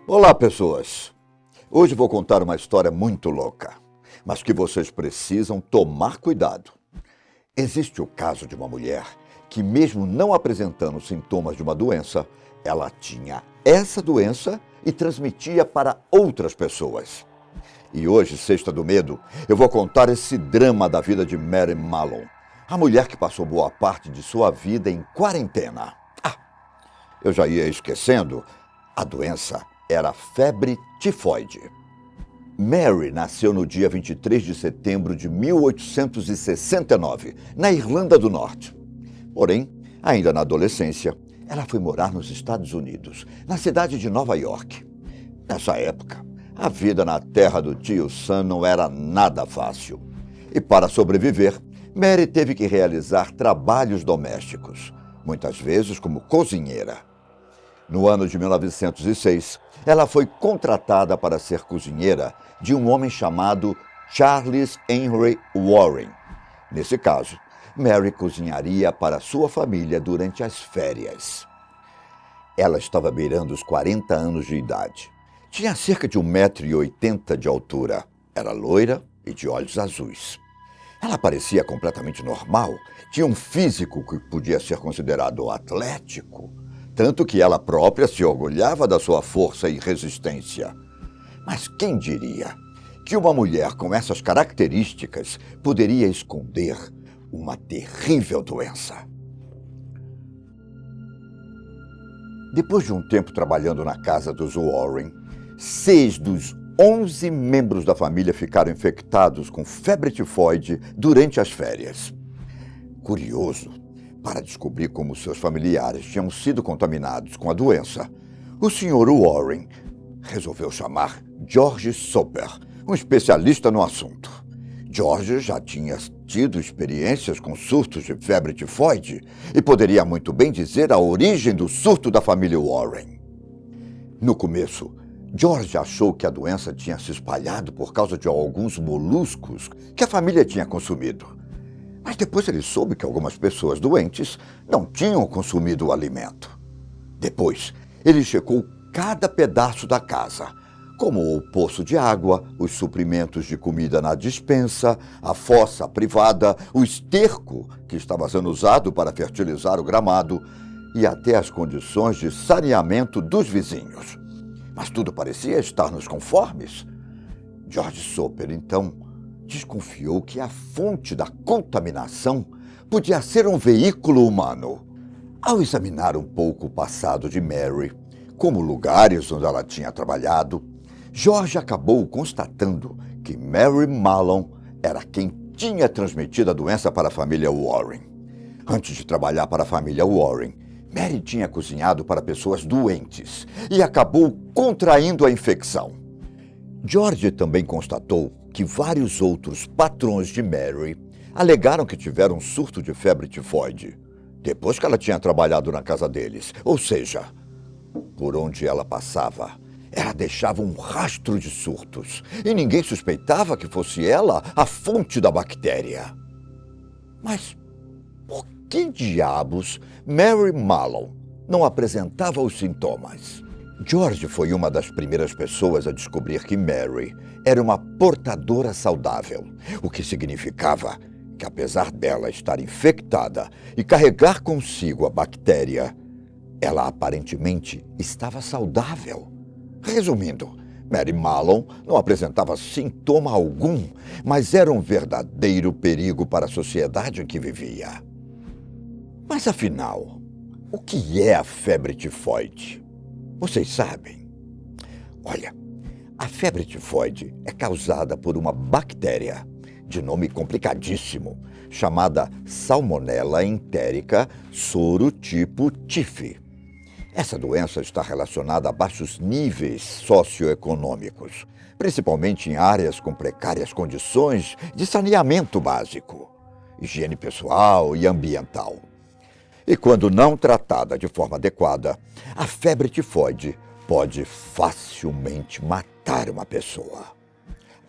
Olá, pessoas! Hoje vou contar uma história muito louca, mas que vocês precisam tomar cuidado. Existe o caso de uma mulher que, mesmo não apresentando sintomas de uma doença, ela tinha essa doença e transmitia para outras pessoas. E hoje, Sexta do Medo, eu vou contar esse drama da vida de Mary Mallon, a mulher que passou boa parte de sua vida em quarentena. Eu já ia esquecendo, a doença era febre tifoide. Mary nasceu no dia 23 de setembro de 1869, na Irlanda do Norte. Porém, ainda na adolescência, ela foi morar nos Estados Unidos, na cidade de Nova York. Nessa época, a vida na terra do tio Sam não era nada fácil. E para sobreviver, Mary teve que realizar trabalhos domésticos, muitas vezes como cozinheira. No ano de 1906, ela foi contratada para ser cozinheira de um homem chamado Charles Henry Warren. Nesse caso, Mary cozinharia para sua família durante as férias. Ela estava beirando os 40 anos de idade. Tinha cerca de 1,80 m de altura. Era loira e de olhos azuis. Ela parecia completamente normal. Tinha um físico que podia ser considerado atlético. Tanto que ela própria se orgulhava da sua força e resistência. Mas quem diria que uma mulher com essas características poderia esconder uma terrível doença? Depois de um tempo trabalhando na casa dos Warren, 6 dos 11 membros da família ficaram infectados com febre tifoide durante as férias. Curioso, para descobrir como seus familiares tinham sido contaminados com a doença, o Sr. Warren resolveu chamar George Soper, um especialista no assunto. George já tinha tido experiências com surtos de febre tifoide e poderia muito bem dizer a origem do surto da família Warren. No começo, George achou que a doença tinha se espalhado por causa de alguns moluscos que a família tinha consumido. Mas depois ele soube que algumas pessoas doentes não tinham consumido o alimento. Depois, ele checou cada pedaço da casa, como o poço de água, os suprimentos de comida na despensa, a fossa privada, o esterco que estava sendo usado para fertilizar o gramado e até as condições de saneamento dos vizinhos. Mas tudo parecia estar nos conformes. George Soper, então, desconfiou que a fonte da contaminação podia ser um veículo humano. Ao examinar um pouco o passado de Mary, como lugares onde ela tinha trabalhado, George acabou constatando que Mary Mallon era quem tinha transmitido a doença para a família Warren. Antes de trabalhar para a família Warren, Mary tinha cozinhado para pessoas doentes e acabou contraindo a infecção. George também constatou que vários outros patrões de Mary alegaram que tiveram um surto de febre tifoide depois que ela tinha trabalhado na casa deles. Ou seja, por onde ela passava, ela deixava um rastro de surtos e ninguém suspeitava que fosse ela a fonte da bactéria. Mas por que diabos Mary Mallon não apresentava os sintomas? George foi uma das primeiras pessoas a descobrir que Mary era uma portadora saudável, o que significava que, apesar dela estar infectada e carregar consigo a bactéria, ela aparentemente estava saudável. Resumindo, Mary Mallon não apresentava sintoma algum, mas era um verdadeiro perigo para a sociedade em que vivia. Mas afinal, o que é a febre tifoide? Vocês sabem? Olha, a febre tifoide é causada por uma bactéria de nome complicadíssimo, chamada Salmonella entérica sorotipo tif. Essa doença está relacionada a baixos níveis socioeconômicos, principalmente em áreas com precárias condições de saneamento básico, higiene pessoal e ambiental. E quando não tratada de forma adequada, a febre tifoide pode facilmente matar uma pessoa.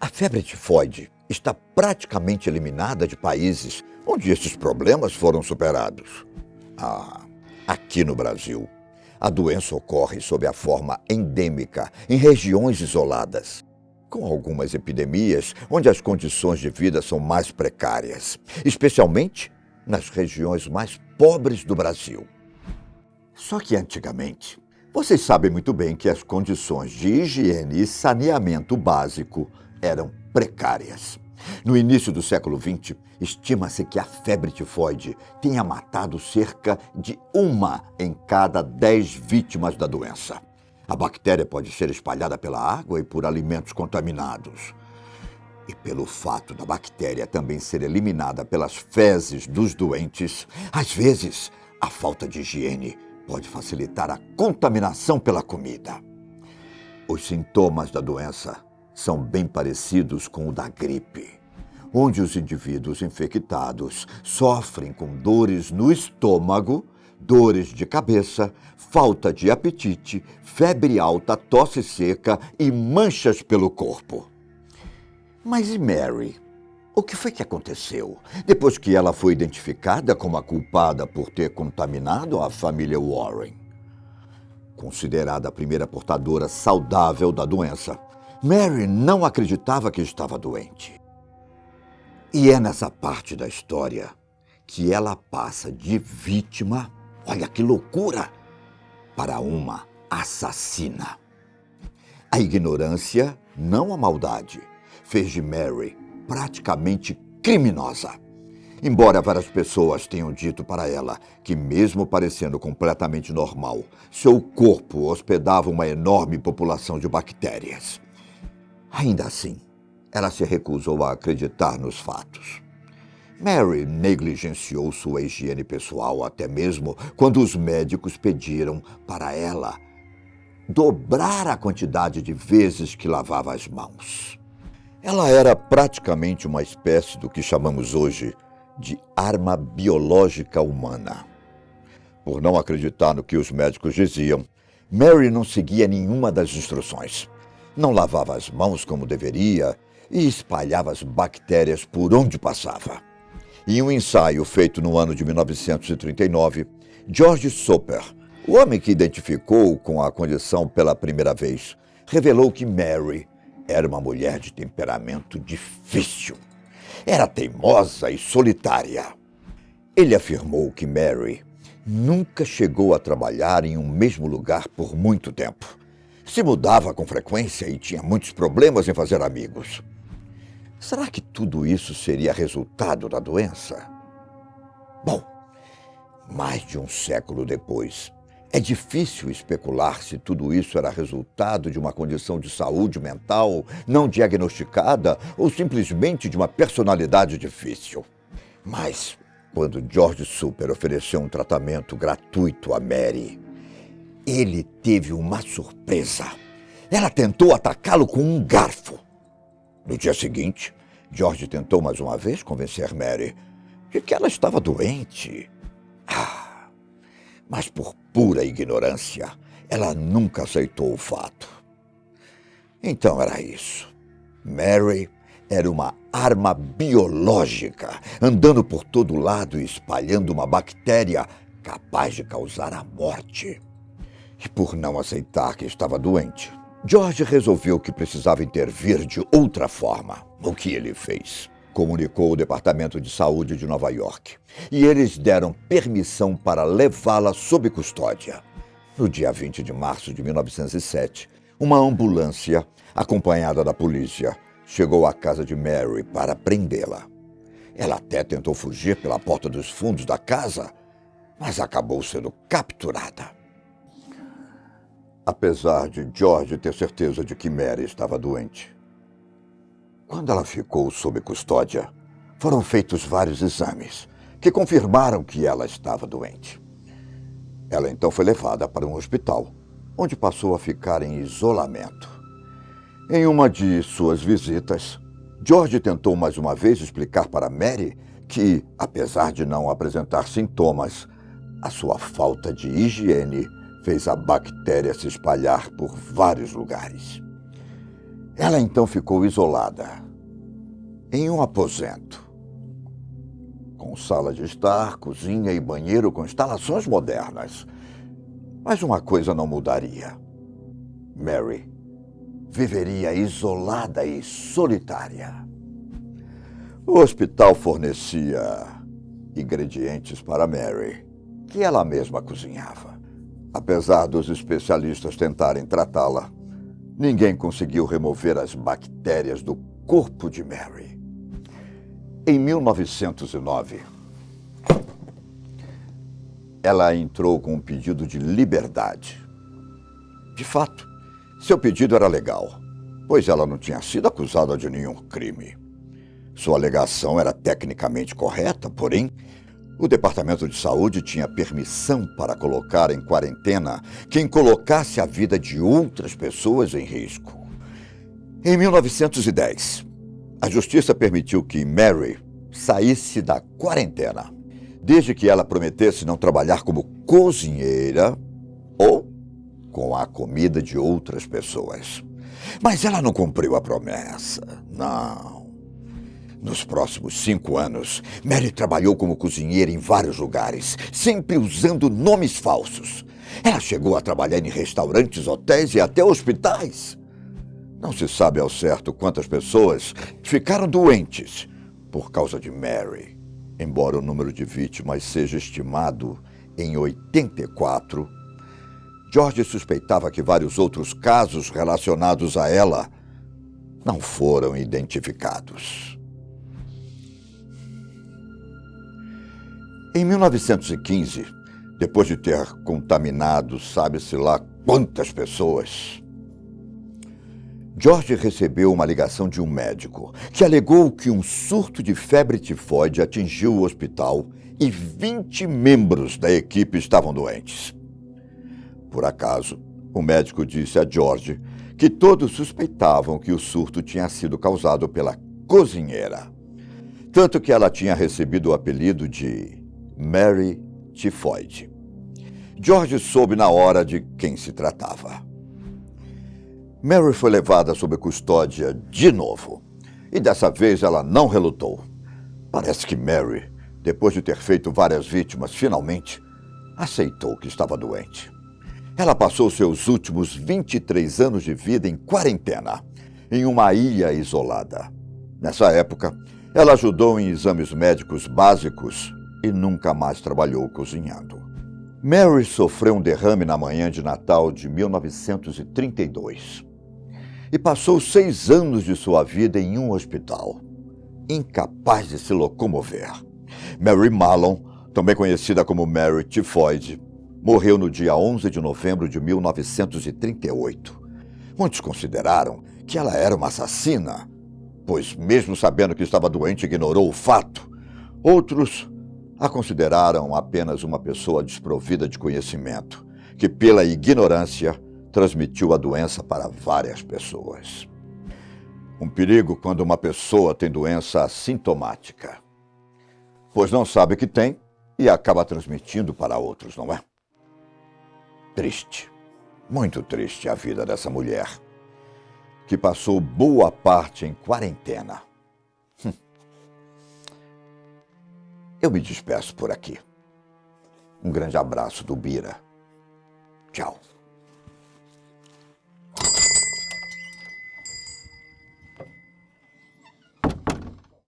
A febre tifoide está praticamente eliminada de países onde esses problemas foram superados. Aqui no Brasil, A doença ocorre sob a forma endêmica, em regiões isoladas, com algumas epidemias onde as condições de vida são mais precárias, especialmente nas regiões mais pobres do Brasil. Só que antigamente, vocês sabem muito bem que as condições de higiene e saneamento básico eram precárias. No início do século XX, estima-se que a febre tifoide tenha matado cerca de 1 em cada 10 vítimas da doença. A bactéria pode ser espalhada pela água e por alimentos contaminados. E pelo fato da bactéria também ser eliminada pelas fezes dos doentes, às vezes, a falta de higiene pode facilitar a contaminação pela comida. Os sintomas da doença são bem parecidos com o da gripe, onde os indivíduos infectados sofrem com dores no estômago, dores de cabeça, falta de apetite, febre alta, tosse seca e manchas pelo corpo. Mas e Mary? O que foi que aconteceu depois que ela foi identificada como a culpada por ter contaminado a família Warren? Considerada a primeira portadora saudável da doença, Mary não acreditava que estava doente. E é nessa parte da história que ela passa de vítima, olha que loucura, para uma assassina. A ignorância, não a maldade, fez de Mary praticamente criminosa. Embora várias pessoas tenham dito para ela que, mesmo parecendo completamente normal, seu corpo hospedava uma enorme população de bactérias. Ainda assim, ela se recusou a acreditar nos fatos. Mary negligenciou sua higiene pessoal até mesmo quando os médicos pediram para ela dobrar a quantidade de vezes que lavava as mãos. Ela era praticamente uma espécie do que chamamos hoje de arma biológica humana. Por não acreditar no que os médicos diziam, Mary não seguia nenhuma das instruções. Não lavava as mãos como deveria e espalhava as bactérias por onde passava. Em um ensaio feito no ano de 1939, George Soper, o homem que identificou com a condição pela primeira vez, revelou que Mary era uma mulher de temperamento difícil. Era teimosa e solitária. Ele afirmou que Mary nunca chegou a trabalhar em um mesmo lugar por muito tempo. Se mudava com frequência e tinha muitos problemas em fazer amigos. Será que tudo isso seria resultado da doença? Bom, mais de um século depois, é difícil especular se tudo isso era resultado de uma condição de saúde mental não diagnosticada ou simplesmente de uma personalidade difícil. Mas, quando George Soper ofereceu um tratamento gratuito a Mary, ele teve uma surpresa. Ela tentou atacá-lo com um garfo. No dia seguinte, George tentou mais uma vez convencer Mary de que ela estava doente. Mas por pura ignorância, ela nunca aceitou o fato. Então era isso. Mary era uma arma biológica, andando por todo lado e espalhando uma bactéria capaz de causar a morte. E por não aceitar que estava doente, George resolveu que precisava intervir de outra forma. O que ele fez? Comunicou ao Departamento de Saúde de Nova York e eles deram permissão para levá-la sob custódia. No dia 20 de março de 1907, uma ambulância, acompanhada da polícia, chegou à casa de Mary para prendê-la. Ela até tentou fugir pela porta dos fundos da casa, mas acabou sendo capturada. Apesar de George ter certeza de que Mary estava doente, quando ela ficou sob custódia, foram feitos vários exames que confirmaram que ela estava doente. Ela então foi levada para um hospital, onde passou a ficar em isolamento. Em uma de suas visitas, George tentou mais uma vez explicar para Mary que, apesar de não apresentar sintomas, a sua falta de higiene fez a bactéria se espalhar por vários lugares. Ela então ficou isolada, em um aposento, com sala de estar, cozinha e banheiro com instalações modernas. Mas uma coisa não mudaria. Mary viveria isolada e solitária. O hospital fornecia ingredientes para Mary, que ela mesma cozinhava. Apesar dos especialistas tentarem tratá-la, ninguém conseguiu remover as bactérias do corpo de Mary. Em 1909, ela entrou com um pedido de liberdade. De fato, seu pedido era legal, pois ela não tinha sido acusada de nenhum crime. Sua alegação era tecnicamente correta, porém, o Departamento de Saúde tinha permissão para colocar em quarentena quem colocasse a vida de outras pessoas em risco. Em 1910, a Justiça permitiu que Mary saísse da quarentena, desde que ela prometesse não trabalhar como cozinheira ou com a comida de outras pessoas. Mas ela não cumpriu a promessa, não. Nos próximos 5 anos, Mary trabalhou como cozinheira em vários lugares, sempre usando nomes falsos. Ela chegou a trabalhar em restaurantes, hotéis e até hospitais. Não se sabe ao certo quantas pessoas ficaram doentes por causa de Mary. Embora o número de vítimas seja estimado em 84, George suspeitava que vários outros casos relacionados a ela não foram identificados. Em 1915, depois de ter contaminado sabe-se lá quantas pessoas, George recebeu uma ligação de um médico que alegou que um surto de febre tifoide atingiu o hospital e 20 membros da equipe estavam doentes. Por acaso, o médico disse a George que todos suspeitavam que o surto tinha sido causado pela cozinheira, tanto que ela tinha recebido o apelido de Mary Tifoide. George soube na hora de quem se tratava. Mary foi levada sob custódia de novo, e dessa vez ela não relutou. Parece que Mary, depois de ter feito várias vítimas, finalmente aceitou que estava doente. Ela passou seus últimos 23 anos de vida em quarentena, em uma ilha isolada. Nessa época, ela ajudou em exames médicos básicos e nunca mais trabalhou cozinhando. Mary sofreu um derrame na manhã de Natal de 1932 e passou 6 anos de sua vida em um hospital, incapaz de se locomover. Mary Mallon, também conhecida como Mary Tifoide, morreu no dia 11 de novembro de 1938. Muitos consideraram que ela era uma assassina, pois, mesmo sabendo que estava doente, ignorou o fato. Outros a consideraram apenas uma pessoa desprovida de conhecimento, que, pela ignorância, transmitiu a doença para várias pessoas. Um perigo quando uma pessoa tem doença assintomática, pois não sabe que tem e acaba transmitindo para outros, não é? Triste, muito triste a vida dessa mulher, que passou boa parte em quarentena. Eu me despeço por aqui. Um grande abraço do Bira. Tchau.